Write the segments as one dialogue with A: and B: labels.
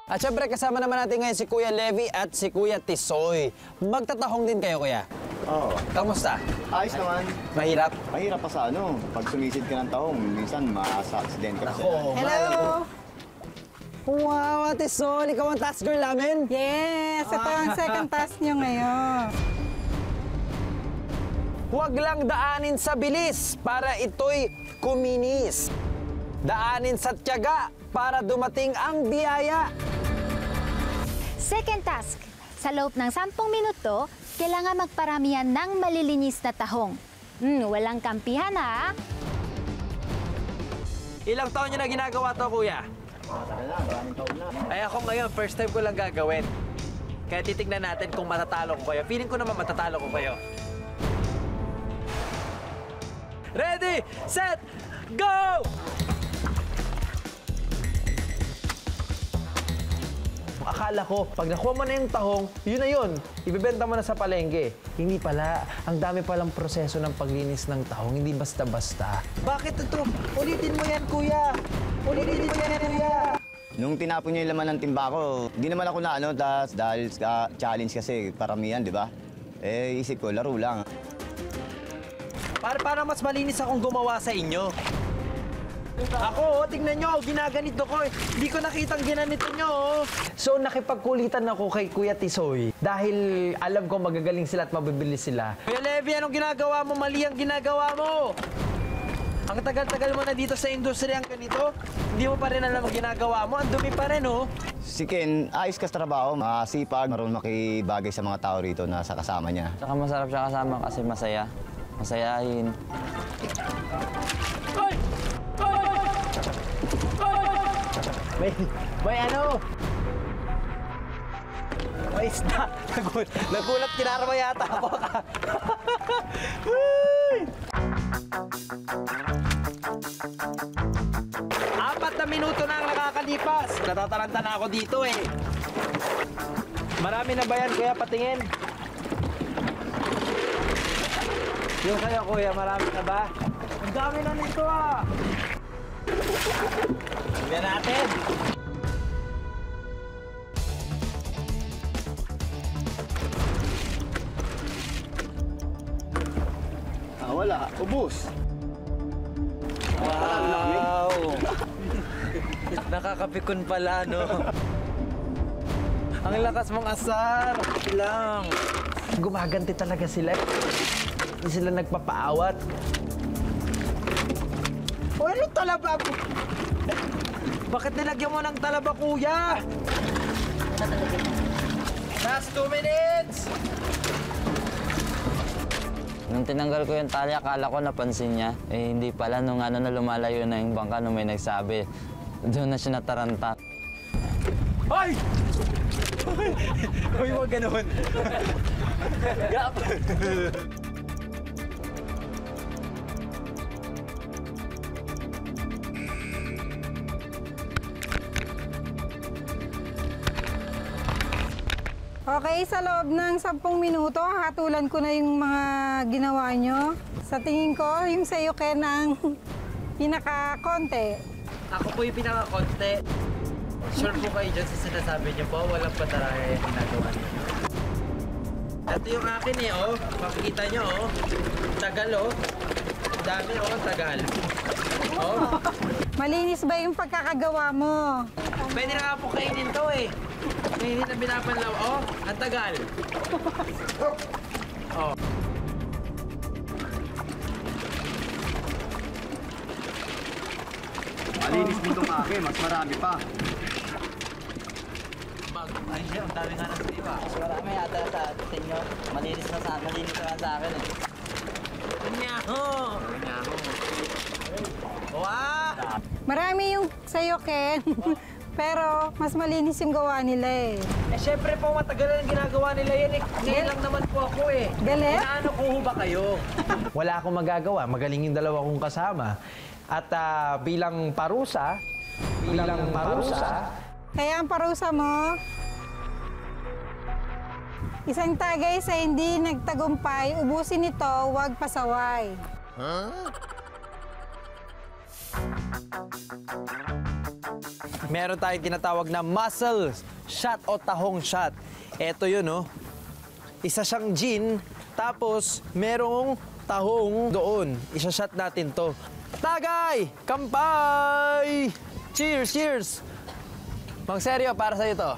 A: At syempre kasama naman natin ngayon si Kuya Levy at si Kuya Tisoy. Magtatahong din kayo, Kuya?
B: Oo.
A: Kamusta?
B: Ayos naman.
A: Mahirap?
B: Mahirap pa sa ano. Pag sumisid ka ng tahong, minsan ma-accident ka.
C: Hello!
A: Wow, Ate Sol, ikaw ang task girl namin?
C: Yes! Ito ang second task nyo ngayon.
A: Huwag lang daanin sa bilis para ito'y kuminis. Daanin sa tiyaga para dumating ang biyaya.
D: Second task. Sa loob ng 10 minuto, kailangan magparamihan ng malilinis na tahong. Walang kampihan ha?
A: Ilang taon nyo na ginagawa to, Kuya?
B: Maraming taon na.
A: Ay ako ngayon, first time ko lang gagawin. Kaya titignan natin kung matatalo ko kayo. Feeling ko naman matatalo ko kayo. Ready, set, go! Akala ko, pag nakuha mo na yung tahong, yun na yun. Ibibenta mo na sa palengke. Hindi pala. Ang dami palang proseso ng paglinis ng tahong. Hindi basta-basta. Bakit ito? Ulitin mo yan, Kuya. Ulitin mo yan, Kuya.
B: Nung tinapon niya yung laman ng timba ko, di naman ako na ano, dahil challenge kasi paramihan, di ba? Eh, isip ko, laro lang.
A: Para mas malinis akong gumawa sa inyo. Ako, tingnan nyo, ginaganito ko. Hindi ko nakitang ginanito nyo. So, nakipagkulitan ako kay Kuya Tisoy dahil alam ko magagaling sila at mabibilis sila. Kuya Levy, anong ginagawa mo? Mali ang ginagawa mo. Ang tagal-tagal mo na dito sa industriya ang ganito. Hindi mo pa rin alam ang ginagawa mo. Ang dumi pa rin, oh.
B: Si Ken, ayos ka sa trabaho, masipag, marunong makibagay sa mga tao rito na sa kasama niya.
E: Saka masarap siya kasama kasi masaya. Masayahin.
A: May ano? May isda. Nagulat, kinarama yata ako. Apat na minuto na ang nakakalipas. Natataranta na ako dito eh. Marami na ba yan, Kuya? Patingin. Yung sa'yo, Kuya, marami na ba? Ang dami na nito ah. Tignan natin.
B: Wala, ubus.
E: Wow! Nakakapikon pala, no? Ang lakas mong asar. Lang.
A: Gumaganti talaga sila. Hindi sila nagpapaawat. O ano talaba? Bakit nilagyan mo ng talaba, Kuya? Last 2 minutes!
E: Nung tinanggal ko yung tali, akala ko napansin niya. Eh, hindi pala. Nung ano na lumalayo na yung bangka, nung may nagsabi, doon na siya nataranta.
A: Ay! Uy, huwag ganun. Gap!
C: Okay, sa loob ng 10 minuto, hatulan ko na yung mga ginawa nyo. Sa tingin ko, yung sa'yo, Ken, ang pinaka-konti.
A: Ako po yung pinaka-konti. Sure po kayo dyan sa sinasabi niyo po, walang pataraya yung ginagawa niyo. Ito yung akin eh, oh. Makikita niyo, oh. Tagal, oh. Dami, oh. Tagal. Oh.
C: Malinis ba yung pagkakagawa mo?
A: Pwede na nga po kainin to, eh. Hindi na binapanlaw. Oh, ang tagal. Oh.
B: Malinis din itong akin, mas marami pa.
E: Ay, siya, ang dami nga ng iba. Mas marami yata sa inyo. Malinis na sa akin eh.
A: Nyaho! Nyaho. Wow!
C: Marami yung sa'yo, Ken. Pero mas malinis yung gawa nila eh.
A: Eh, syempre po, matagal na ginagawa nila yan eh. Ngayon lang naman po ako eh.
C: Galit?
A: Inaano ko ba kayo? Wala akong magagawa. Magaling yung dalawa kong kasama. At bilang parusa,
C: Kaya ang parusa mo, isang tagay sa hindi nagtagumpay, ubusin ito, huwag pasaway.
A: Meron tayong tinatawag na mussel shot o tahong shot. Ito yun, oh. Isa siyang gin, tapos merong tahong doon. Isa-shot natin to. Tagay! Kampay! Cheers, cheers! Mang seryo, para sa'yo to.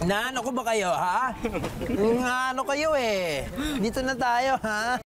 A: Naano ko ba kayo, ha? Naano kayo eh. Dito na tayo, ha?